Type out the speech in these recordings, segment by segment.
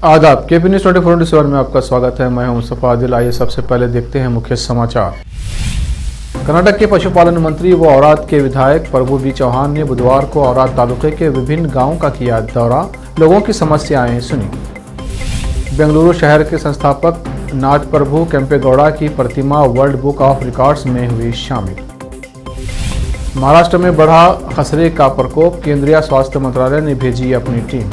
आदाब KP news 24/7 में आपका स्वागत है। मैं हूं मुस्तफा आदिल। आइए सबसे पहले देखते हैं मुख्य समाचार। कर्नाटक के पशुपालन मंत्री व औराद के विधायक प्रभु बी चौहान ने बुधवार को औराद तालुके के विभिन्न गांवों का किया दौरा, लोगों की समस्याएं सुनी। बेंगलुरु शहर के संस्थापक नाथ प्रभु केम्पेगौड़ा की प्रतिमा वर्ल्ड बुक ऑफ रिकॉर्ड्स में हुई शामिल। महाराष्ट्र में बढ़ा खसरे का प्रकोप, केंद्रीय स्वास्थ्य मंत्रालय ने भेजी अपनी टीम।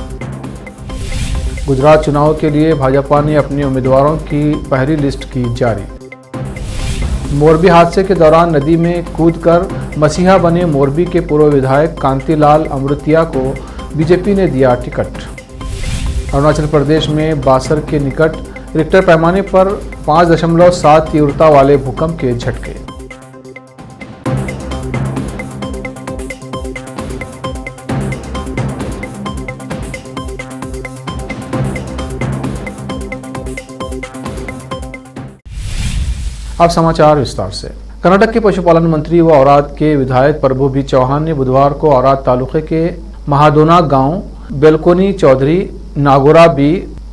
गुजरात चुनाव के लिए भाजपा ने अपने उम्मीदवारों की पहली लिस्ट की जारी। मोरबी हादसे के दौरान नदी में कूदकर मसीहा बने मोरबी के पूर्व विधायक कांतिलाल अमृतिया को बीजेपी ने दिया टिकट। अरुणाचल प्रदेश में बासर के निकट रिक्टर पैमाने पर 5.7 तीव्रता वाले भूकंप के झटके। अब समाचार विस्तार से। कर्नाटक के पशुपालन मंत्री व औराद के विधायक प्रभु बी चौहान ने बुधवार को औराद तालुके के महादोना गांव, balcony Chaudhary, Nagora B,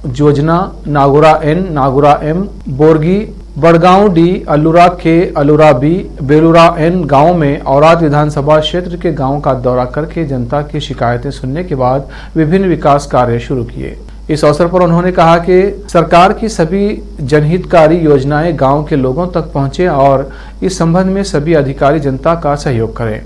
Jojana, Nagora N, Nagora M, Borgi, Badgaon D, Allura K, Allura B, Belura N गांव में औराद विधानसभा क्षेत्र के गांव का दौरा करके जनता की शिकायतें सुनने के बाद विभिन्न विकास कार्य शुरू किए। इस अवसर पर उन्होंने कहा कि सरकार की सभी जनहितकारी योजनाएं गांव के लोगों तक पहुंचे और इस संबंध में सभी अधिकारी जनता का सहयोग करें।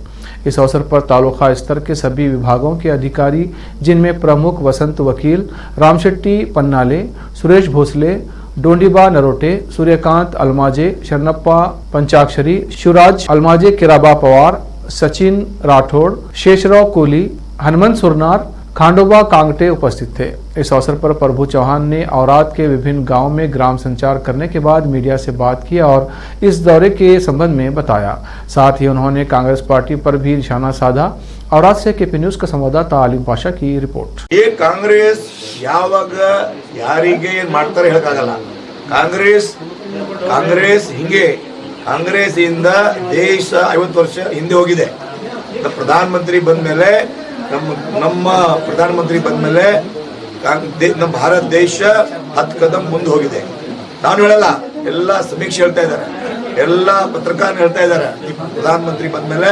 इस अवसर पर तालुका स्तर के सभी विभागों के अधिकारी, जिनमें प्रमुख वसंत वकील, रामशेट्टी पन्नाले, सुरेश भोसले, डोंडीबा नरोटे, सूर्यकांत अलमाजे, शरणप्पा पंचाक्षरी, शिवराज अलमाजे, किराबा पवार, सचिन राठौड़, शेषराव कोली, हनुमंत सुरनार, खांडोबा कांगटे उपस्थित थे। इस अवसर पर प्रभु चौहान ने औराद के विभिन्न गांव में ग्राम संचार करने के बाद मीडिया से बात की और इस दौरे के संबंध में बताया। साथ ही उन्होंने कांग्रेस पार्टी पर भी निशाना साधा। औराद से केपी न्यूज का संवाददाता आलिम पाशा की रिपोर्ट। ये कांग्रेस ಯಾವಾಗ ಯಾರಿಗೆ ಏನು ಮಾಡ್ತಾರೆ ಹೇಳಕ್ಕಾಗಲ್ಲ। ಕಾಂಗ್ರೆಸ್ ಹಿಂಗೆ ಕಾಂಗ್ರೆಸ್ ಇಂದ ದೇಶ 50 ವರ್ಷ ಹಿಂದೆ ಹೋಗಿದೆ। ಪ್ರಧಾನಮಂತ್ರಿ ಬಂದ್ಮೇಲೆ ನಮ್ಮ ಪ್ರಧಾನಮಂತ್ರಿ ಬಂದ್ಮೇಲೆ ನಮ್ಮ ಭಾರತ ದೇಶ 10 ಕದಂ ಮುಂದೆ ಹೋಗಿದೆ। ನಾನು ಹೇಳಲ್ಲ, ಎಲ್ಲ ಸಮೀಕ್ಷೆ ಹೇಳ್ತಾ ಇದ್ದಾರೆ, ಎಲ್ಲ ಪತ್ರಕಾರ ಹೇಳ್ತಾ ಇದ್ದಾರೆ। ಈ ಪ್ರಧಾನಮಂತ್ರಿ ಬಂದ್ಮೇಲೆ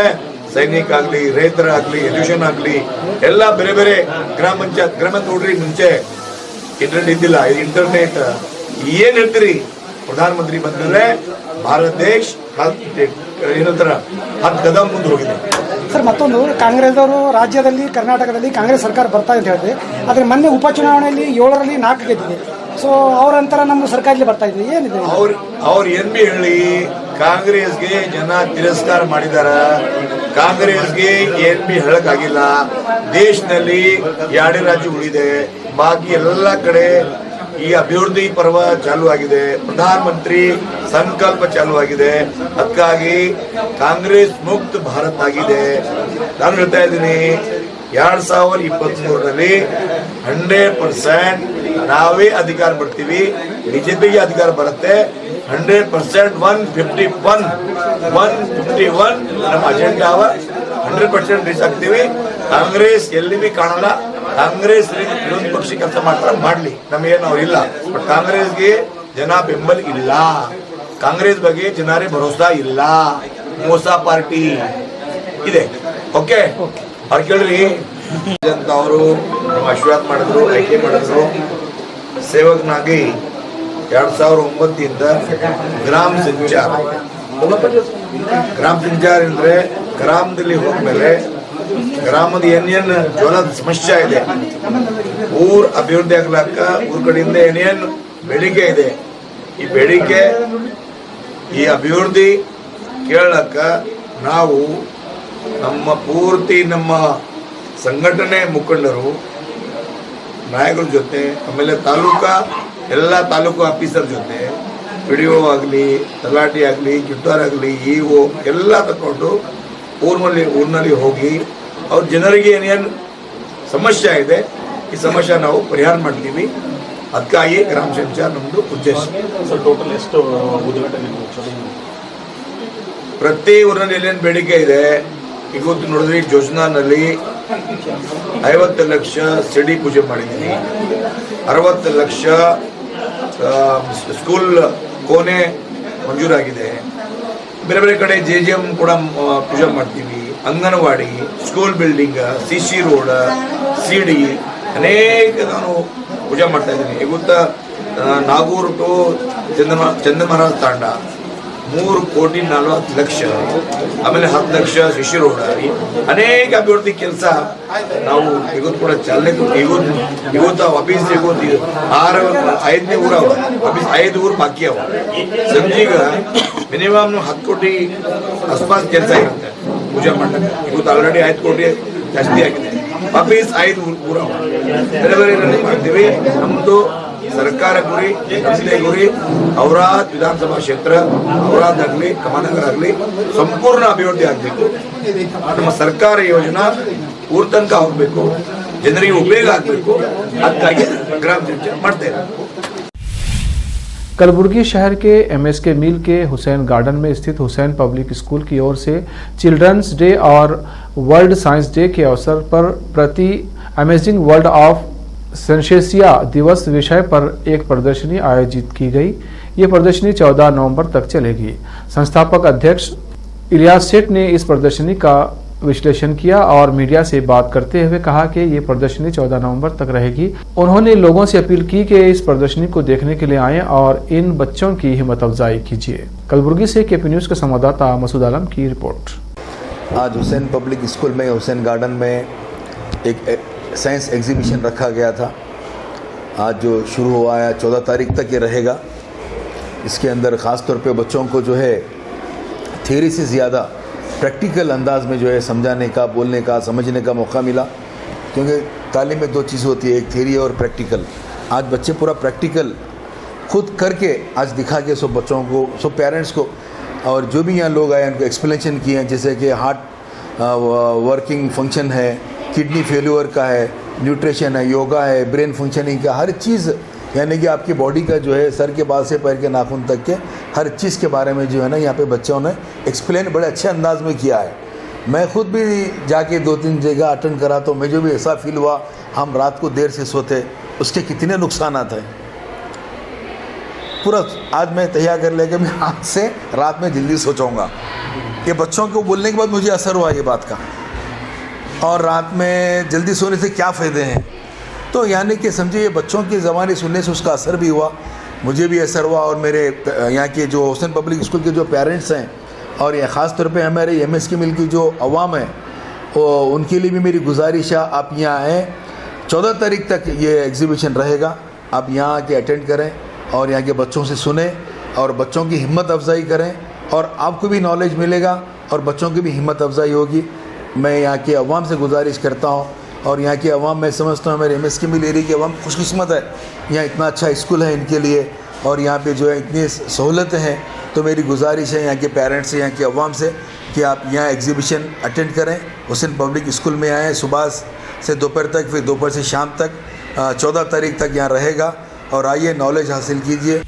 ಸೈನಿಕ ಆಗ್ಲಿ, ರೈತರಾಗ್ಲಿ, ಎಜುಕೇಶನ್ ಆಗ್ಲಿ, ಎಲ್ಲ ಬೇರೆ ಬೇರೆ ಗ್ರಾಮ ಪಂಚಾಯತ್ ನೋಡ್ರಿ, ಮುಂಚೆ ಇಂಟರ್ನೆಟ್ ಇದ್ದಿಲ್ಲ, ಇಂಟರ್ನೆಟ್ ಏನ್ ಹೇಳ್ತೀರಿ? ಪ್ರಧಾನಮಂತ್ರಿ ಬಂದ್ಮೇಲೆ ಭಾರತ ದೇಶ ಏನಂತಾರ 10 ಕದಂ ಮುಂದೆ ಹೋಗಿದೆ। ಸರ್, ಮತ್ತೊಂದು ಕಾಂಗ್ರೆಸ್ ಅವರು ರಾಜ್ಯದಲ್ಲಿ ಕರ್ನಾಟಕದಲ್ಲಿ ಕಾಂಗ್ರೆಸ್ ಸರ್ಕಾರ ಬರ್ತಾ ಅಂತ ಹೇಳಿದ್ರೆ, ಆದ್ರೆ ಮೊನ್ನೆ ಉಪಚುನಾವಣೆಯಲ್ಲಿ 7ರಲ್ಲಿ 4 ಗೆದ್ದಿದೆ। ಸೊ ಅವ್ರ ಅಂತರ ನಮ್ಮ ಸರ್ಕಾರದಲ್ಲಿ ಬರ್ತಾ ಇದೆ, ಏನಿದೆ ಅವ್ರು ಏನ್ ಬಿ ಹೇಳಿ, ಕಾಂಗ್ರೆಸ್ಗೆ ಜನ ತಿರಸ್ಕಾರ ಮಾಡಿದಾರ, ಕಾಂಗ್ರೆಸ್ಗೆ ಏನ್ ಬಿ ಹೇಳಕ್ಕಾಗಿಲ್ಲ। ದೇಶದಲ್ಲಿ 2 ರಾಜ್ಯಗಳಿದೆ, ಬಾಕಿ ಎಲ್ಲ ಕಡೆ ಈ ಅಭಿವೃದ್ಧಿ ಪರ್ವ ಚಾಲು ಆಗಿದೆ, ಪ್ರಧಾನಮಂತ್ರಿ ಸಂಕಲ್ಪ ಚಾಲು ಆಗಿದೆ। ಅದಕ್ಕಾಗಿ ಕಾಂಗ್ರೆಸ್ ಮುಕ್ತ ಭಾರತ ಆಗಿದೆ। ನಾನು ಹೇಳ್ತಾ ಇದ್ದೀನಿ, 2023ರಲ್ಲಿ 100% ನಾವೇ ಅಧಿಕಾರ ಬರ್ತೀವಿ, ಬಿಜೆಪಿಗೆ ಅಧಿಕಾರ ಬರುತ್ತೆ। 100% 151 ನಮ್ಮ ಅಜೆಂಡಾ 100% ರೀಚ್ ಆಗ್ತೀವಿ। ಕಾಂಗ್ರೆಸ್ ಎಲ್ಲಿ ಬಿ ಕಾಣಲ್ಲ। ಕಾಂಗ್ರೆಸ್ ವಿರೋಧ ಪಕ್ಷ ಕೆಲಸ ಮಾಡ್ತಾರೆ, ಮಾಡ್ಲಿ, ನಮಗೇನು ಅವ್ರಿಲ್ಲ। ಬಟ್ ಕಾಂಗ್ರೆಸ್ಗೆ ಜನ ಬೆಂಬಲ ಇಲ್ಲ, ಕಾಂಗ್ರೆಸ್ ಬಗ್ಗೆ ಜನರೇ ಭರೋಸಾ ಇಲ್ಲ, ಮೋಸ ಪಾರ್ಟಿ ಇದೆ। ಓಕೆ, ಅವ್ರು ಕೇಳ್ರಿ ಅಂತ ಅವರು ಆಶೀರ್ವಾದ ಮಾಡಿದ್ರು, ಆಯ್ಕೆ ಮಾಡಿದ್ರು। ಸೇವಕನಾಗಿ 2009 ಗ್ರಾಮ ಸಂಚಾರ ಅಂದ್ರೆ ಗ್ರಾಮದಲ್ಲಿ ಹೋದ್ಮೇಲೆ ಗ್ರಾಮದ ಏನೇನು ಜ್ವಲದ ಸಮಸ್ಯೆ ಇದೆ, ಊರ್ ಅಭಿವೃದ್ಧಿ ಆಗ್ಲಾಕ ಊರ್ ಕಡೆಯಿಂದ ಏನೇನು ಬೇಡಿಕೆ ಇದೆ, ಈ ಬೇಡಿಕೆ ಈ ಅಭಿವೃದ್ಧಿ ಕೇಳಕ ನಾವು ನಮ್ಮ ಪೂರ್ತಿ ನಮ್ಮ ಸಂಘಟನೆ ಮುಖಂಡರು ನಾಯಕರ ಜೊತೆ, ಆಮೇಲೆ ಎಲ್ಲ ತಾಲೂಕು ಆಫೀಸರ್ ಜೊತೆ, PDO ಆಗಲಿ, ತಲಾಟಿ ಆಗಲಿ, ಜುಟ್ಟಾರ್ ಆಗಲಿ, EO ಎಲ್ಲ ತಗೊಂಡು ಊರಿನಲ್ಲಿ ಹೋಗಿ ಅವ್ರ ಜನರಿಗೆ ಏನೇನು ಸಮಸ್ಯೆ ಇದೆ ಈ ಸಮಸ್ಯೆ ನಾವು ಪರಿಹಾರ ಮಾಡ್ತೀವಿ। ಅದಕ್ಕಾಗಿ ಗ್ರಾಮ ಸಂಚಾರ ನಮ್ಮದು ಉದ್ದೇಶ। ಟೋಟಲ್ ಎಷ್ಟು ಉದ್ಘಾಟನೆ? ಪ್ರತಿ ಊರಿನಲ್ಲಿ ಏನೇನು ಬೇಡಿಕೆ ಇದೆ ಇವತ್ತು ನೋಡಿದ್ರೆ ಯೋಜನಾನಲ್ಲಿ 50 ಲಕ್ಷ ಸಿಡಿ ಪೂಜೆ ಮಾಡಿದ್ದೀನಿ, 60 ಲಕ್ಷ ಸ್ಕೂಲ್ ಕೋಣೆ ಮಂಜೂರಾಗಿದೆ. ಬೇರೆ ಬೇರೆ ಕಡೆ JJM ಕೂಡ ಪೂಜೆ ಮಾಡ್ತೀವಿ. Anganwadi, school building, CC road, CD ಅನೇಕ ನಾನು ಪೂಜೆ ಮಾಡ್ತಾ ಇದ್ದೀನಿ. ಇವತ್ತು ನಾಗೂರು ಟು ಚಂದಮಹಾರಾಜ್ ತಾಂಡ 3,40,00,000, ಆಮೇಲೆ 10 ಲಕ್ಷ CC ರೋಡ್, ಅನೇಕ ಅಭಿವೃದ್ಧಿ ಕೆಲಸ ನಾವು ಇವತ್ತು ಕೂಡ ಚಾಲನೆ ಕೊಟ್ಟು ಇವತ್ತು ಆಫೀಸ್ ಇವತ್ತು 5ನೇ ಊರ ಆಫೀಸ್ 5 ಊರು ಬಾಕಿ ಅವ. ಸಂಜೀಗ ಮಿನಿಮಮ್ 10 ಕೋಟಿ ಆಸ್ಪಾಸ್ ಕೆಲಸ ಇರುತ್ತೆ ಪೂಜೆ ಮಾಡಕ್ಕೆ. ಇವತ್ತು ಆಲ್ರೆಡಿ 5 ಕೋಟಿ ಜಾಸ್ತಿ ಆಗಿದೆ. ಆಫೀಸ್ 5 ಊರ ಬೇರೆ ಬೇರೆ ಮಾಡ್ತೀವಿ. ನಮ್ಮದು ಸರ್ಕಾರ ಗುರಿ, ನಮ್ಮದೇ ಗುರಿ ಔರಾದ್ ವಿಧಾನಸಭಾ ಕ್ಷೇತ್ರ, ಔರಾದ್ ಆಗಲಿ ಕಮಾನಗರ ಆಗಲಿ ಸಂಪೂರ್ಣ ಅಭಿವೃದ್ಧಿ ಆಗಬೇಕು. ನಮ್ಮ ಸರ್ಕಾರ ಯೋಜನಾ ಊರ ತನಕ ಹೋಗಬೇಕು, ಜನರಿಗೆ ಉಪಯೋಗ ಆಗಬೇಕು. ಅದಕ್ಕಾಗಿ ಗ್ರಾಮ ಚರ್ಚೆ ಮಾಡ್ತಾ ಇದ್ದಾರೆ. कलबुर्गी शहर के MSK मिल के हुसैन गार्डन में स्थित हुसैन पब्लिक स्कूल की ओर से चिल्ड्रंस डे और वर्ल्ड साइंस डे के अवसर पर प्रति अमेजिंग वर्ल्ड ऑफ सेंसेसिया दिवस विषय पर एक प्रदर्शनी आयोजित की गई। ये प्रदर्शनी 14 नवंबर तक चलेगी। संस्थापक अध्यक्ष इलियास सेठ ने इस प्रदर्शनी का विश्लेषण किया और मीडिया से बात करते हुए कहा कि ये प्रदर्शनी 14 नवंबर तक रहेगी। उन्होंने लोगों से अपील की कि इस प्रदर्शनी को देखने के लिए आएं और इन बच्चों की हिम्मत अफजाई कीजिए। कलबुर्गी से KP न्यूज़ के संवाददाता मसूद आलम की रिपोर्ट। आज हुसैन पब्लिक स्कूल में हुसैन गार्डन में एक साइंस एग्जीबिशन रखा गया था। आज जो शुरू हुआ है 14 तारीख तक ये रहेगा। इसके अंदर ख़ास तौर पे बच्चों को जो है थियरी से ज़्यादा प्रैक्टिकल अंदाज में जो है समझाने का, बोलने का, समझने का मौका मिला। क्योंकि तालीम में 2 चीज़ होती है, एक थियरी और प्रैक्टिकल। आज बच्चे पूरा प्रैक्टिकल खुद करके आज दिखा के सब बच्चों को, सब पेरेंट्स को और जो भी यहाँ लोग आए उनको एक्सप्लेनेशन किए हैं। जैसे कि हार्ट वर्किंग फंक्शन है, किडनी फेल्यूर का है, न्यूट्रिशन है, योगा है, ब्रेन फंक्शनिंग का, हर चीज़ यानी कि आपकी बॉडी का जो है सर के बाल से पैर के नाखून तक के हर चीज़ के बारे में जो है ना यहाँ पे बच्चों ने एक्सप्लेन बड़े अच्छे अंदाज में किया है। मैं खुद भी जाके 2-3 जगह अटेंड करा तो मुझे भी ऐसा फील हुआ हम रात को देर से सोते, उसके कितने नुकसानात हैं। पूरा आज मैं तैयार कर लेके मैं आज से रात में जल्दी सोचूंगा। ये बच्चों को बोलने के बाद मुझे असर हुआ ये बात का, और रात में जल्दी सोने से क्या फ़ायदे हैं। तो यानी कि समझिए ये बच्चों की ज़बानी सुनने से उसका असर भी हुआ, मुझे भी असर हुआ। और मेरे यहाँ के जो हुसैन पब्लिक स्कूल के जो पेरेंट्स हैं और ये ख़ास तौर पे हमारे MSK मिल की जो अवाम है उनके लिए भी मेरी गुजारिश है, आप यहाँ आएँ। 14 तारीख तक ये एग्ज़िबिशन रहेगा। आप यहाँ आके अटेंड करें और यहाँ के बच्चों से सुने और बच्चों की हिम्मत अफजाई करें और आपको भी नॉलेज मिलेगा और बच्चों की भी हिम्मत अफजाई होगी। मैं यहाँ के अवाम से गुजारिश करता हूँ और यहाँ की अवाम मैं समझता हूँ मेरे MSK मिल एरिया की अवाम खुशकिस्मत है, यहाँ इतना अच्छा स्कूल है इनके लिए और यहाँ पे जो है इतनी सहूलतें हैं। तो मेरी गुजारिश है यहाँ के पेरेंट्स से, यहाँ के अवाम से कि आप यहाँ एग्जीबिशन अटेंड करें, हुसैन पब्लिक स्कूल में आएँ। सुबह से दोपहर तक, फिर दोपहर से शाम तक 14 तारीख तक यहाँ रहेगा और आइए नॉलेज हासिल कीजिए।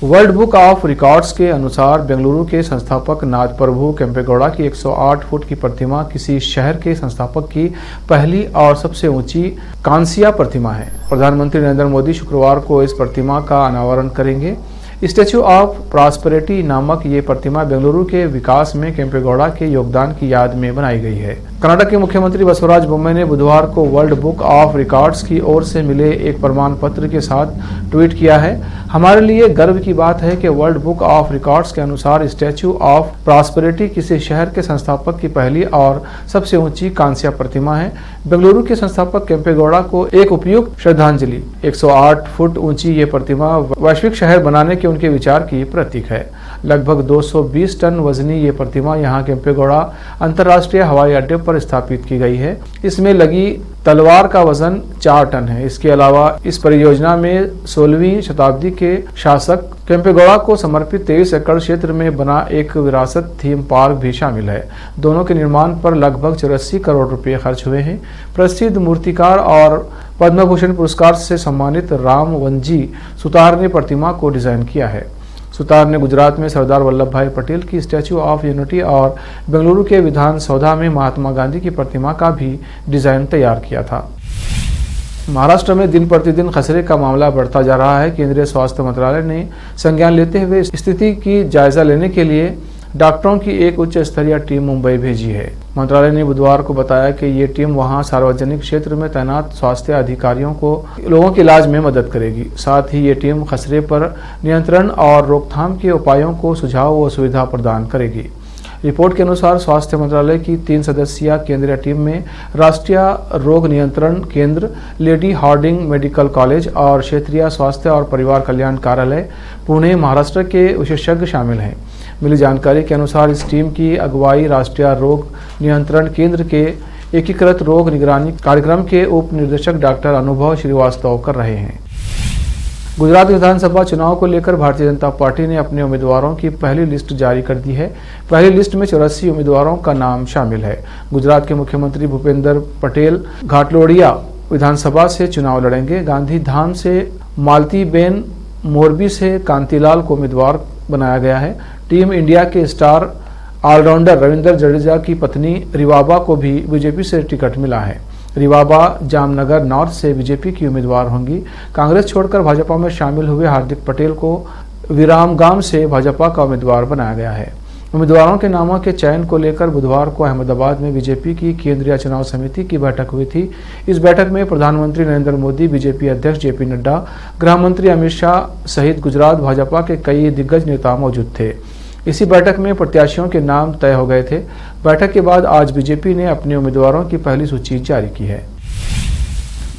वर्ल्ड बुक ऑफ रिकॉर्ड्स के अनुसार बेंगलुरु के संस्थापक नाथ प्रभु केम्पेगौड़ा की 108 फुट की प्रतिमा किसी शहर के संस्थापक की पहली और सबसे ऊंची कांस्या प्रतिमा है। प्रधानमंत्री नरेंद्र मोदी शुक्रवार को इस प्रतिमा का अनावरण करेंगे। स्टैच्यू ऑफ प्रॉस्पेरिटी नामक ये प्रतिमा बेंगलुरु के विकास में केम्पेगौड़ा के योगदान की याद में बनाई गई है। कर्नाटक के मुख्यमंत्री बसवराज बोम्मई ने बुधवार को वर्ल्ड बुक ऑफ रिकॉर्ड्स की ओर से मिले एक प्रमाण पत्र के साथ ट्वीट किया है, हमारे लिए गर्व की बात है कि वर्ल्ड बुक ऑफ रिकॉर्ड्स के अनुसार स्टैच्यू ऑफ प्रॉस्पेरिटी किसी शहर के संस्थापक की पहली और सबसे ऊंची कांस्या प्रतिमा है। बेंगलुरु के संस्थापक केम्पेगौड़ा को एक उपयुक्त श्रद्धांजलि। 108 फुट ऊंची ये प्रतिमा वैश्विक शहर बनाने के उनके विचार की प्रतीक है। लगभग 220 टन वजनी ये प्रतिमा यहाँ केम्पेगौड़ा अंतर्राष्ट्रीय हवाई अड्डे पर स्थापित की गई है। इसमें लगी तलवार का वजन 4 टन है। इसके अलावा इस परियोजना में 16वीं शताब्दी के शासक केम्पेगौड़ा को समर्पित 23 एकड़ क्षेत्र में बना एक विरासत थीम पार्क भी शामिल है। दोनों के निर्माण पर लगभग 84 करोड़ रुपए खर्च हुए हैं। प्रसिद्ध मूर्तिकार और पद्म भूषण पुरस्कार से सम्मानित राम वंजी सुतार ने प्रतिमा को डिजाइन किया है। सुतार ने गुजरात में सरदार वल्लभ भाई पटेल की स्टैच्यू ऑफ यूनिटी और बेंगलुरु के विधान सौधा में महात्मा गांधी की प्रतिमा का भी डिजाइन तैयार किया था। महाराष्ट्र में दिन प्रतिदिन खसरे का मामला बढ़ता जा रहा है। केंद्रीय स्वास्थ्य मंत्रालय ने संज्ञान लेते हुए स्थिति की जायजा लेने के लिए डॉक्टरों की एक उच्च स्तरीय टीम मुंबई भेजी है। मंत्रालय ने बुधवार को बताया कि ये टीम वहां सार्वजनिक क्षेत्र में तैनात स्वास्थ्य अधिकारियों को लोगों के इलाज में मदद करेगी। साथ ही ये टीम खसरे पर नियंत्रण और रोकथाम के उपायों को सुझाव व सुविधा प्रदान करेगी। रिपोर्ट के अनुसार स्वास्थ्य मंत्रालय की 3 सदस्यीय केंद्रीय टीम में राष्ट्रीय रोग नियंत्रण केंद्र, लेडी हार्डिंग मेडिकल कॉलेज और क्षेत्रीय स्वास्थ्य और परिवार कल्याण कार्यालय पुणे, महाराष्ट्र के विशेषज्ञ शामिल हैं। मिली जानकारी के अनुसार इस टीम की अगुवाई राष्ट्रीय रोग नियंत्रण केंद्र के एकीकृत रोग निगरानी कार्यक्रम के उप निदेशक डॉक्टर अनुभव श्रीवास्तव कर रहे हैं। गुजरात विधानसभा चुनाव को लेकर भारतीय जनता पार्टी ने अपने उम्मीदवारों की पहली लिस्ट जारी कर दी है। पहली लिस्ट में 84 उम्मीदवारों का नाम शामिल है। गुजरात के मुख्यमंत्री भूपेंद्र पटेल घाटलोडिया विधानसभा से चुनाव लड़ेंगे। गांधी धाम से मालतीबेन, मोरबी से कांतिलाल को उम्मीदवार बनाया गया है। टीम इंडिया के स्टार ऑलराउंडर रविंद्र जडेजा की पत्नी रिवाबा को भी बीजेपी से टिकट मिला है। रिवाबा जामनगर नॉर्थ से बीजेपी की उम्मीदवार होंगी। कांग्रेस छोड़कर भाजपा में शामिल हुए हार्दिक पटेल को विरामगाम से भाजपा का उम्मीदवार बनाया गया है। उम्मीदवारों के नामों के चयन को लेकर बुधवार को अहमदाबाद में बीजेपी की केंद्रीय चुनाव समिति की बैठक हुई थी। इस बैठक में प्रधानमंत्री नरेंद्र मोदी, बीजेपी अध्यक्ष जेपी नड्डा, गृह मंत्री अमित शाह सहित गुजरात भाजपा के कई दिग्गज नेता मौजूद थे। इसी बैठक में प्रत्याशियों के नाम तय हो गए थे। बैठक के बाद आज बीजेपी ने अपने उम्मीदवारों की पहली सूची जारी की है।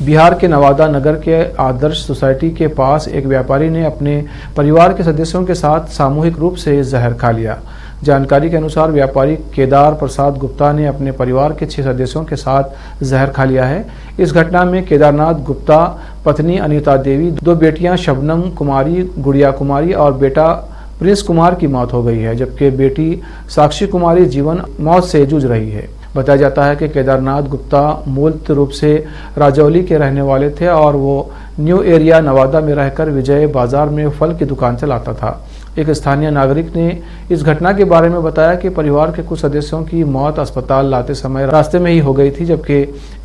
बिहार के नवादा नगर के आदर्श सोसाइटी के पास एक व्यापारी ने अपने परिवार के सदस्यों के साथ सामूहिक रूप से जहर खा लिया। जानकारी के अनुसार व्यापारी केदार प्रसाद गुप्ता ने अपने परिवार के 6 सदस्यों के साथ जहर खा लिया है। इस घटना में केदारनाथ गुप्ता, पत्नी अनीता देवी, 2 बेटियां शबनम कुमारी, गुड़िया कुमारी और बेटा प्रिंस कुमार की मौत हो गई है, जबकि बेटी साक्षी कुमारी जीवन मौत से जूझ रही है। बताया जाता है कि केदारनाथ गुप्ता मूल रूप से राजौली के रहने वाले थे और वो न्यू एरिया नवादा में रहकर विजय बाजार में फल की दुकान चलाता था। एक स्थानीय नागरिक ने इस घटना के बारे में बताया कि परिवार के कुछ सदस्यों की मौत अस्पताल लाते समय रास्ते में ही हो गई थी, जबकि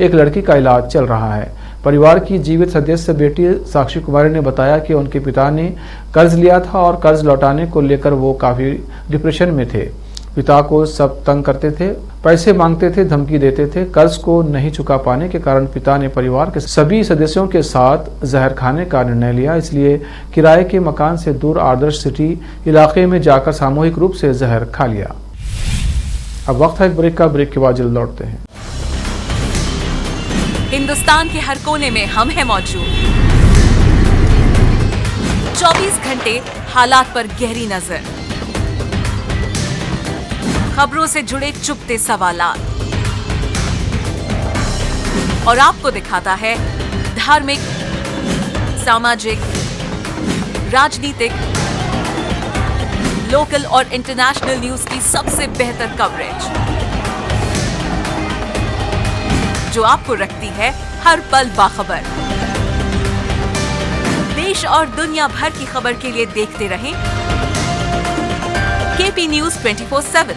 एक लड़की का इलाज चल रहा है। परिवार की जीवित सदस्य बेटी साक्षी कुमारी ने बताया कि उनके पिता ने कर्ज लिया था और कर्ज लौटाने को लेकर वो काफ़ी डिप्रेशन में थे। पिता को सब तंग करते थे, पैसे मांगते थे, धमकी देते थे। कर्ज को नहीं चुका पाने के कारण पिता ने परिवार के सभी सदस्यों के साथ जहर खाने का निर्णय लिया। इसलिए किराए के मकान से दूर आदर्श सिटी इलाके में जाकर सामूहिक रूप से जहर खा लिया। अब वक्त है एक ब्रेक का। ब्रेक के बाद जल्द लौटते हैं। हिंदुस्तान के हर कोने में हम हैं मौजूद। 24 घंटे हालात पर गहरी नजर, खबरों से जुड़े चुपते सवालात और आपको दिखाता है धार्मिक, सामाजिक, राजनीतिक, लोकल और इंटरनेशनल न्यूज की सबसे बेहतर कवरेज, जो आपको रखती है हर पल बाखबर। देश और दुनिया भर की खबर के लिए देखते रहें केपी न्यूज 24/7।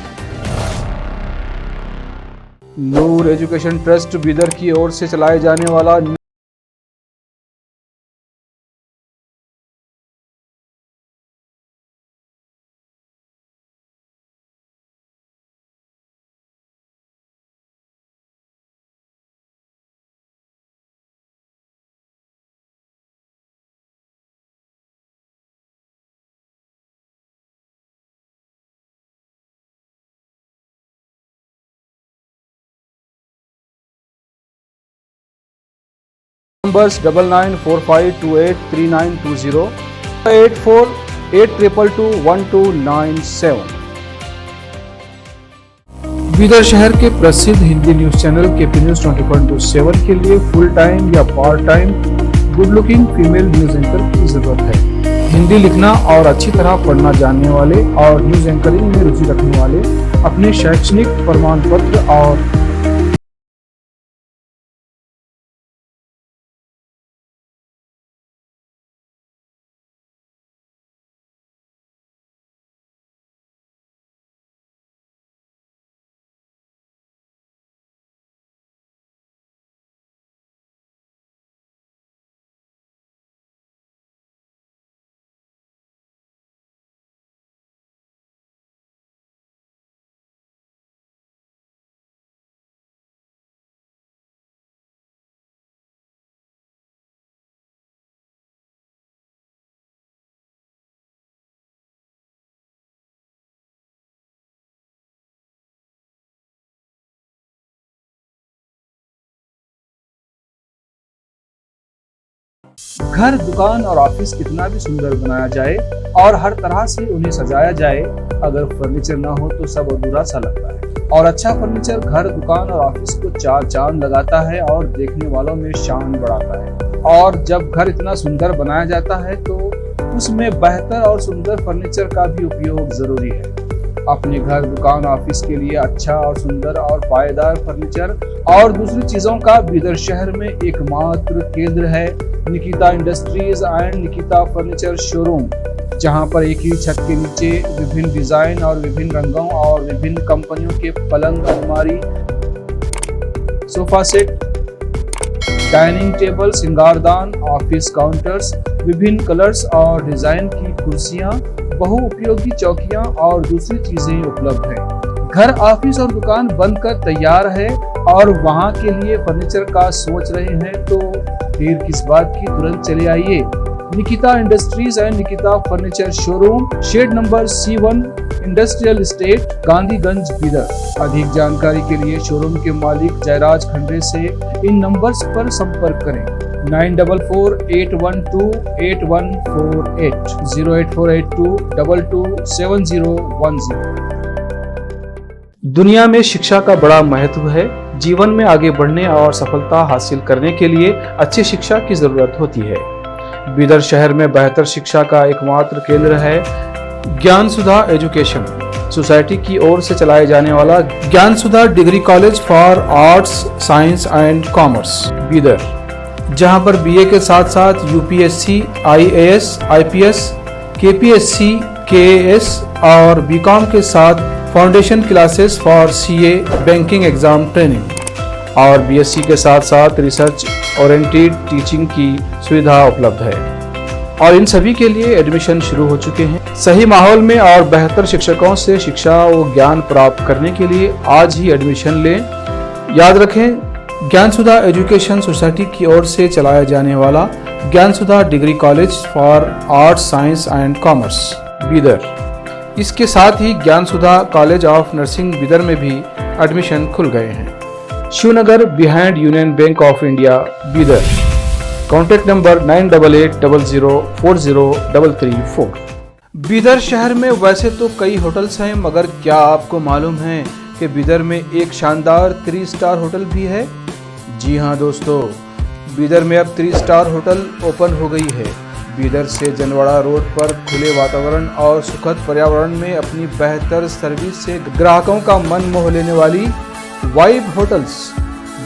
नूर एजुकेशन ट्रस्ट बीदर की ओर से चलाए जाने वाला नंबर्स 9945283920 8482221297। बीदर शहर के प्रसिद्ध Hindi news channel KP news 24/7 के लिए फुल टाइम या part time good looking female news anchor की जरूरत है। हिंदी लिखना और अच्छी तरह पढ़ना जानने वाले और न्यूज एंकरिंग में रुचि रखने वाले अपने शैक्षणिक प्रमाण पत्र और घर, दुकान और ऑफिस कितना भी सुंदर बनाया जाए और हर तरह से उन्हें सजाया जाए, अगर फर्नीचर ना हो तो सब अधूरा सा लगता है। और अच्छा फर्नीचर घर, दुकान और ऑफिस को चार चांद लगाता है और देखने वालों में शान बढ़ाता है। और जब घर इतना सुंदर बनाया जाता है तो उसमें बेहतर और सुंदर फर्नीचर का भी उपयोग जरूरी है। अपने घर, दुकान, ऑफिस के लिए अच्छा और सुंदर और पायदार फर्नीचर और दूसरी चीजों का बीदर शहर में एकमात्र केंद्र है Nikita industries and Nikita furniture showroom, जहां पर एक ही छत के नीचे विभिन्न डिजाइन और विभिन्न रंगों और विभिन्न कंपनियों के पलंग, अलमारी, सोफा सेट, डाइनिंग टेबल, श्रृंगारदान, ऑफिस काउंटर्स, विभिन्न कलर्स और डिजाइन की कुर्सियां, बहुउपयोगी चौकियां और दूसरी चीजें उपलब्ध हैं। घर, ऑफिस और दुकान बनकर तैयार है और वहां के लिए फर्नीचर का सोच रहे हैं तो देर किस बात की, तुरंत चले आइए। Nikita industries and Nikita furniture showroom, shed number C1, industrial estate, Gandhiganj, Bidar. अधिक जानकारी के लिए शोरूम के मालिक जयराज खंडे से इन नंबर्स पर संपर्क करें 9448128148 08482227010। दुनिया में शिक्षा का बड़ा महत्व है। जीवन में आगे बढ़ने और सफलता हासिल करने के लिए अच्छी शिक्षा की जरूरत होती है। बीदर शहर में बेहतर शिक्षा का एकमात्र केंद्र है ज्ञान सुधा एजुकेशन सोसाइटी की ओर से चलाए जाने वाला Gyan Sudha degree college for arts, science and commerce Bidar, जहां पर BA के साथ साथ UPSC, IAS, IPS, KPSC, KAS और BCom के साथ foundation classes for CA banking exam training और BSc के साथ साथ रिसर्च ओरिएंटेड टीचिंग की सुविधा उपलब्ध है और इन सभी के लिए एडमिशन शुरू हो चुके हैं। सही माहौल में और बेहतर शिक्षकों से शिक्षा व ज्ञान प्राप्त करने के लिए आज ही एडमिशन लें। याद रखें, ज्ञान सुधा एजुकेशन सोसाइटी की ओर से चलाया जाने वाला Gyan Sudha degree college for arts, science and commerce Bidar, इसके साथ ही Gyan Sudha college of nursing Bidar में भी एडमिशन खुल गए हैं। Shivnagar behind Union Bank of India Bidar. Contact number 988800403334। Bidar शहर में वैसे तो कई होटल्स हैं, मगर क्या आपको मालूम है कि बीदर में एक शानदार 3 स्टार होटल भी है? जी हाँ दोस्तों, बीदर में अब 3 स्टार होटल ओपन हो गई है। बीदर से जनवाड़ा रोड पर खुले वातावरण और सुखद पर्यावरण में अपनी बेहतर सर्विस से ग्राहकों का मन मोह लेने वाली वाइब होटल्स,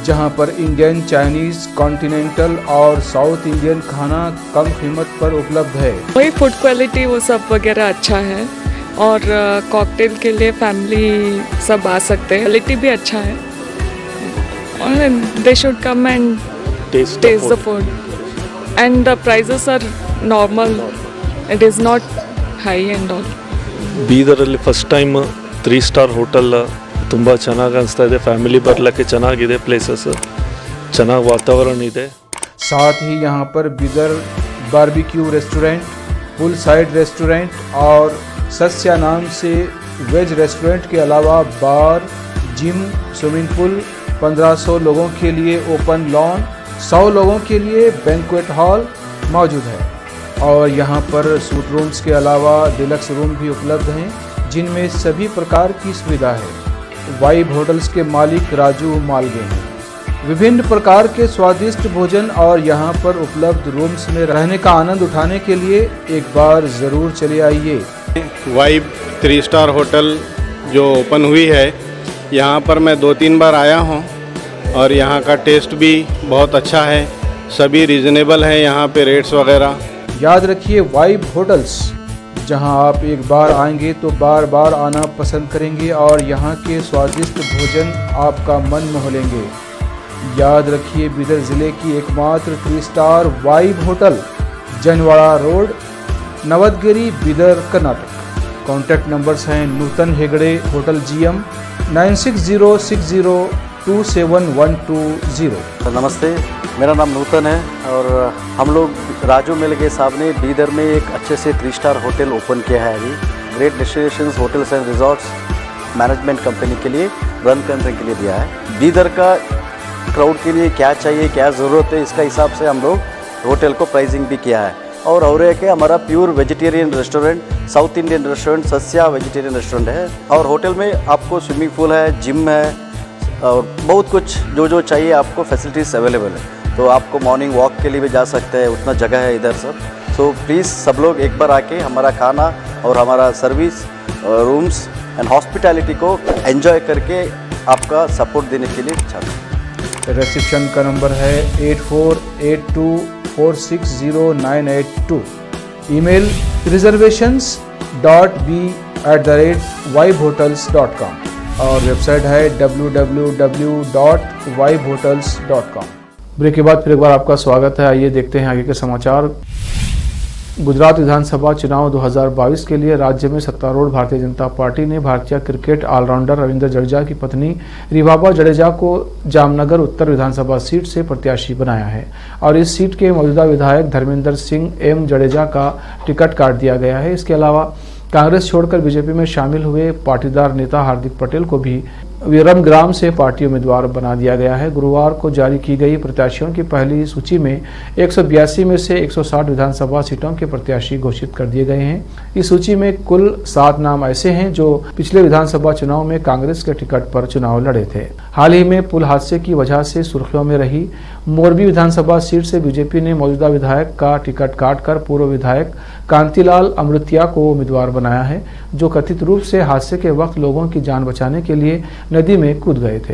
जहां पर इंडियन, चाइनीज, कॉन्टिनेंटल और साउथ इंडियन खाना कम कीमत पर उपलब्ध है। वही फूड क्वालिटी वो सब वगैरह अच्छा है और कॉकटेल के लिए फैमिली सब आ सकते हैं। क्वालिटी भी अच्छा है और they should come and taste the food and the prices are normal, it is not high and all. ಬೀದರಲ್ಲಿ ಫಸ್ಟ್ ಟೈಮ್ 3 ಸ್ಟಾರ್ ಹೋಟೆಲ್ ತುಂಬ ಚೆನ್ನಾಗಿ ಅನಿಸ್ತಾ ಇದೆ। ಫ್ಯಾಮಿಲಿ ಬರಲಿಕ್ಕೆ ಚೆನ್ನಾಗಿದೆ, ಪ್ಲೇಸಸ್ ಚೆನ್ನಾಗಿ ವಾತಾವರಣ ಇದೆ। साथ ही यहाँ पर बीदर बारबेक्यू रेस्टोरेंट, पुल साइड रेस्टोरेंट और सस्या नाम से वेज रेस्टोरेंट के अलावा बार, जिम, स्विमिंग पूल, 1500 लोगों के लिए ओपन लॉन, 100 लोगों के लिए बैंक्वेट हॉल मौजूद है और यहाँ पर सूट रूम्स के अलावा डिलक्स रूम भी उपलब्ध हैं, जिनमें सभी प्रकार की सुविधा है। वाइब होटल्स के मालिक राजू मालगे हैं। विभिन्न प्रकार के स्वादिष्ट भोजन और यहाँ पर उपलब्ध रूम्स में रहने का आनंद उठाने के लिए एक बार ज़रूर चले आइए। वाइब 3 स्टार होटल जो ओपन हुई है, यहाँ पर मैं 2-3 बार आया हूँ और यहाँ का टेस्ट भी बहुत अच्छा है। सभी रीज़नेबल हैं यहाँ पे रेट्स वगैरह। याद रखिए, वाइब होटल्स, जहां आप एक बार आएंगे तो बार बार आना पसंद करेंगे और यहाँ के स्वादिष्ट भोजन आपका मन मोह लेंगे। याद रखिए, बीदर ज़िले की एकमात्र 3 star vibe hotel, Janwada road, Navadgiri, Bidar, Karnataka. Contact numbers हैं नूतन हेगड़े, होटल GM 9606027120। नमस्ते, मेरा नाम नूतन है और हम लोग राजू मिलगे साहब ने बीदर में एक अच्छे से 3 स्टार होटल ओपन किया है। अभी great destinations hotels and resorts management company के लिए रन करने के लिए दिया है। बीदर का क्राउड के लिए क्या चाहिए, क्या ज़रूरत है, इसका हिसाब से हम लोग होटल को प्राइसिंग भी किया है। और एक है हमारा pure vegetarian restaurant, south Indian restaurant, Sasya vegetarian restaurant है। और होटल में आपको स्विमिंग पूल है, जिम है और बहुत कुछ जो चाहिए आपको फैसिलिटीज़ अवेलेबल है। तो आपको मॉर्निंग वॉक के लिए भी जा सकते हैं, उतना जगह है इधर सब। तो प्लीज़ सब लोग एक बार आके हमारा खाना और हमारा सर्विस, रूम्स एंड हॉस्पिटैलिटी को एंजॉय करके आपका सपोर्ट देने के लिए चाहते हैं। रिसेप्शन का नंबर है 8482460982। ईमेल reservations.b@vibehotels.com और वेबसाइट है www.vibehotels.com। ब्रेक के बाद फिर एक बार आपका स्वागत है। आइए देखते हैं आगे के समाचार। गुजरात विधानसभा चुनाव 2022 के लिए राज्य में सत्तारूढ़ भारतीय जनता पार्टी ने भारतीय क्रिकेट ऑलराउंडर रविंद्र जडेजा की पत्नी रिवाबा जडेजा को जामनगर उत्तर विधानसभा सीट से प्रत्याशी बनाया है और इस सीट के मौजूदा विधायक धर्मेंद्र सिंह एम जडेजा का टिकट काट दिया गया है। इसके अलावा कांग्रेस छोड़कर बीजेपी में शामिल हुए पाटीदार नेता हार्दिक पटेल को भी विरमग्राम से पार्टी उम्मीदवार बना दिया गया है। गुरुवार को जारी की गई प्रत्याशियों की पहली सूची में 182 में से 160 विधानसभा सीटों के प्रत्याशी घोषित कर दिए गए हैं। इस सूची में कुल 7 नाम ऐसे हैं जो पिछले विधानसभा चुनाव में कांग्रेस के टिकट पर चुनाव लड़े थे। हाल ही में पुल हादसे की वजह से सुर्खियों में रही मोरबी विधानसभा सीट से बीजेपी ने मौजूदा विधायक का टिकट काटकर पूर्व विधायक कांतिलाल अमृतिया को उम्मीदवार बनाया है, जो कथित रूप से हादसे के वक्त लोगों की जान बचाने के लिए नदी में कूद गए थे।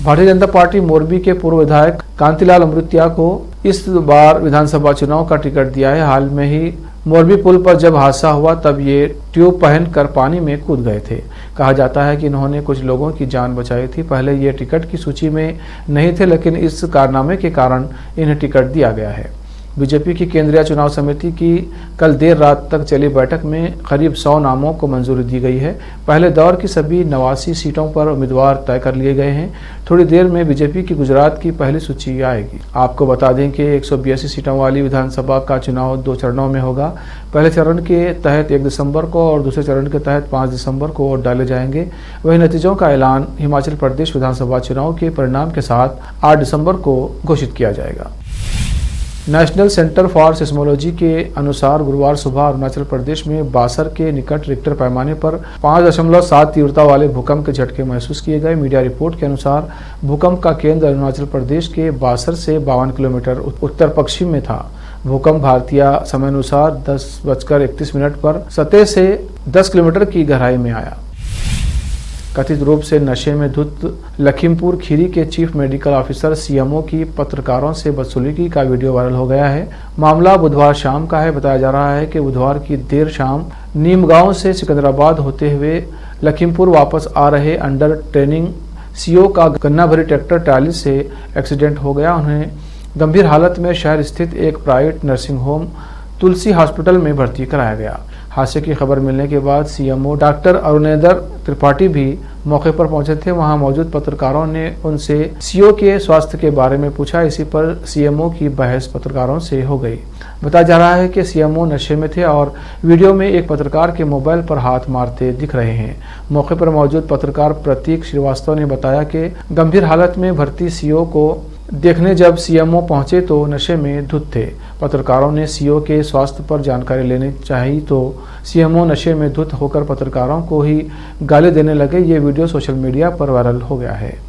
भारतीय जनता पार्टी मोरबी के पूर्व विधायक कांतिलाल अमृतिया को इस बार विधानसभा चुनाव का टिकट दिया है। हाल में ही मोरबी पुल पर जब हादसा हुआ तब ये ट्यूब पहनकर पानी में कूद गए थे। कहा जाता है कि इन्होंने कुछ लोगों की जान बचाई थी। पहले ये टिकट की सूची में नहीं थे, लेकिन इस कारनामे के कारण इन्हें टिकट दिया गया है। बीजेपी की केंद्रीय चुनाव समिति की कल देर रात तक चली बैठक में करीब 100 नामों को मंजूरी दी गई है। पहले दौर की सभी 89 सीटों पर उम्मीदवार तय कर लिए गए हैं। थोड़ी देर में बीजेपी की गुजरात की पहली सूची आएगी। आपको बता दें कि 182 सीटों वाली विधानसभा का चुनाव 2 चरणों में होगा। पहले चरण के तहत 1 दिसंबर को और दूसरे चरण के तहत 5 दिसंबर को वोट डाले जाएंगे। वहीं नतीजों का ऐलान हिमाचल प्रदेश विधानसभा चुनाव के परिणाम के साथ 8 दिसंबर को घोषित किया जाएगा। नेशनल सेंटर फॉर सिस्मोलॉजी के अनुसार गुरुवार सुबह अरुणाचल प्रदेश में बासर के निकट रिक्टर पैमाने पर 5.7 तीव्रता वाले भूकंप के झटके महसूस किए गए। मीडिया रिपोर्ट के अनुसार भूकंप का केंद्र अरुणाचल प्रदेश के बासर से 52 किलोमीटर उत्तर पश्चिम में था। भूकंप भारतीय समयानुसार 10:31 पर सतह से 10 किलोमीटर की गहराई में आया। कथित रूप से नशे में धुत लखीमपुर खीरी के चीफ मेडिकल ऑफिसर सीएमओ की पत्रकारों से बदसलूकी का वीडियो वायरल हो गया है। मामला बुधवार शाम का है। बताया जा रहा है कि बुधवार की देर शाम नीमगांव से सिकंदराबाद होते हुए लखीमपुर वापस आ रहे अंडर ट्रेनिंग सीओ का गन्ना भरी ट्रैक्टर ट्राली से एक्सीडेंट हो गया। उन्हें गंभीर हालत में शहर स्थित एक प्राइवेट नर्सिंग होम तुलसी हॉस्पिटल में भर्ती कराया गया। हादसे की खबर मिलने के बाद सीएमओ डॉक्टर अरुणेंद्र त्रिपाठी भी मौके पर पहुंचे थे। वहां मौजूद पत्रकारों ने उनसे सीओ के स्वास्थ्य के बारे में पूछा। इसी पर सीएमओ की बहस पत्रकारों से हो गई। बताया जा रहा है कि सीएमओ नशे में थे और वीडियो में एक पत्रकार के मोबाइल पर हाथ मारते दिख रहे हैं। मौके पर मौजूद पत्रकार प्रतीक श्रीवास्तव ने बताया कि गंभीर हालत में भर्ती सीओ को देखने जब सीएमओ पहुंचे तो नशे में धुत थे। पत्रकारों ने सीओ के स्वास्थ्य पर जानकारी लेनी चाहिए तो सीएमओ नशे में धुत होकर पत्रकारों को ही गाली देने लगे। ये वीडियो सोशल मीडिया पर वायरल हो गया है।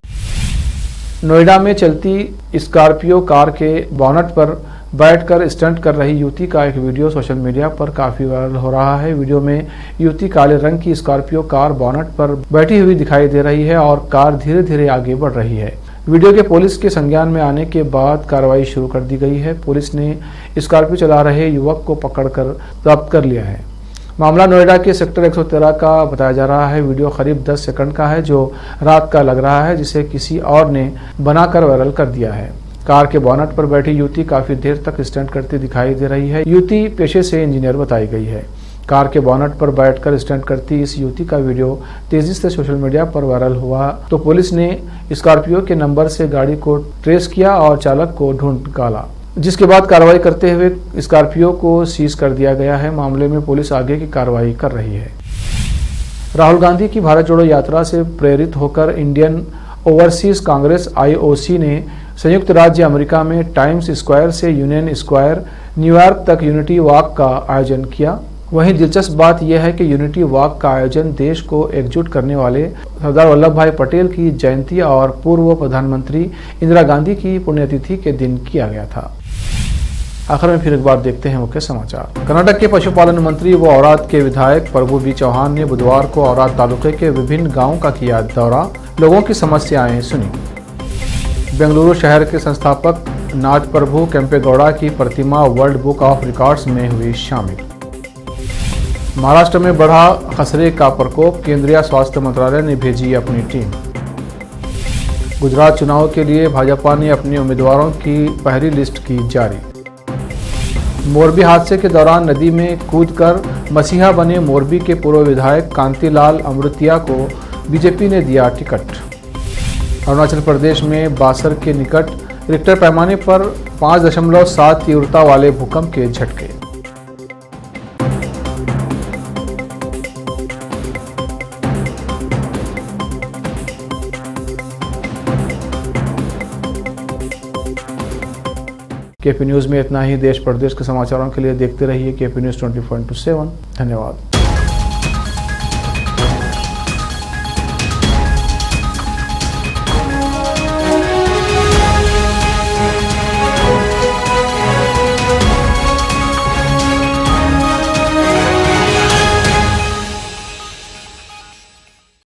नोएडा में चलती स्कॉर्पियो कार के बोनट पर बैठकर स्टंट कर रही युवती का एक वीडियो सोशल मीडिया पर काफी वायरल हो रहा है। वीडियो में युवती काले रंग की स्कॉर्पियो कार बोनट पर बैठी हुई दिखाई दे रही है और कार धीरे धीरे आगे बढ़ रही है। वीडियो के पुलिस के संज्ञान में आने के बाद कार्रवाई शुरू कर दी गई है। पुलिस ने स्कॉर्पियो चला रहे युवक को पकड़कर जब्त कर लिया है। मामला नोएडा के सेक्टर 113 का बताया जा रहा है। वीडियो करीब 10 सेकंड का है जो रात का लग रहा है, जिसे किसी और ने बनाकर वायरल कर दिया है। कार के बोनट पर बैठी युवती काफी देर तक स्टंट करती दिखाई दे रही है। युवती पेशे से इंजीनियर बताई गई है। कार के बोनट पर बैठकर स्टंट करती इस युवती का वीडियो तेजी से सोशल मीडिया पर वायरल हुआ तो पुलिस ने स्कॉर्पियो के नंबर से गाड़ी को ट्रेस किया और चालक को ढूंढ निकाला, जिसके बाद कार्रवाई करते हुए स्कॉर्पियो को सीज कर दिया गया है। मामले में पुलिस आगे की कार्रवाई कर रही है। राहुल गांधी की भारत जोड़ो यात्रा से प्रेरित होकर इंडियन ओवरसीज कांग्रेस (IOC) ने संयुक्त राज्य अमेरिका में टाइम्स स्क्वायर से यूनियन स्क्वायर न्यूयॉर्क तक यूनिटी वॉक का आयोजन किया। वहीं दिलचस्प बात यह है कि यूनिटी वॉक का आयोजन देश को एकजुट करने वाले सरदार वल्लभ भाई पटेल की जयंती और पूर्व प्रधानमंत्री इंदिरा गांधी की पुण्यतिथि के दिन किया गया था। आखिर में फिर एक बार देखते हैं मुख्य समाचार। कर्नाटक के पशुपालन मंत्री व औराद के विधायक प्रभु बी चौहान ने बुधवार को औराद तालुके के विभिन्न गांवों का किया दौरा, लोगों की समस्याएं सुनी। बेंगलुरु शहर के संस्थापक नाथ प्रभु केम्पेगौड़ा की प्रतिमा वर्ल्ड बुक ऑफ रिकॉर्ड्स में हुई शामिल। महाराष्ट्र में बढ़ा खसरे का प्रकोप, केंद्रीय स्वास्थ्य मंत्रालय ने भेजी अपनी टीम। गुजरात चुनाव के लिए भाजपा ने अपने उम्मीदवारों की पहली लिस्ट की जारी। मोरबी हादसे के दौरान नदी में कूदकर मसीहा बने मोरबी के पूर्व विधायक कांतिलाल अमृतिया को बीजेपी ने दिया टिकट। अरुणाचल प्रदेश में बासर के निकट रिक्टर पैमाने पर 5.7 तीव्रता वाले भूकंप के झटके। केपी न्यूज़ में इतना ही। देश प्रदेश के समाचारों के लिए देखते रहिए केपी न्यूज़ 24/7। धन्यवाद।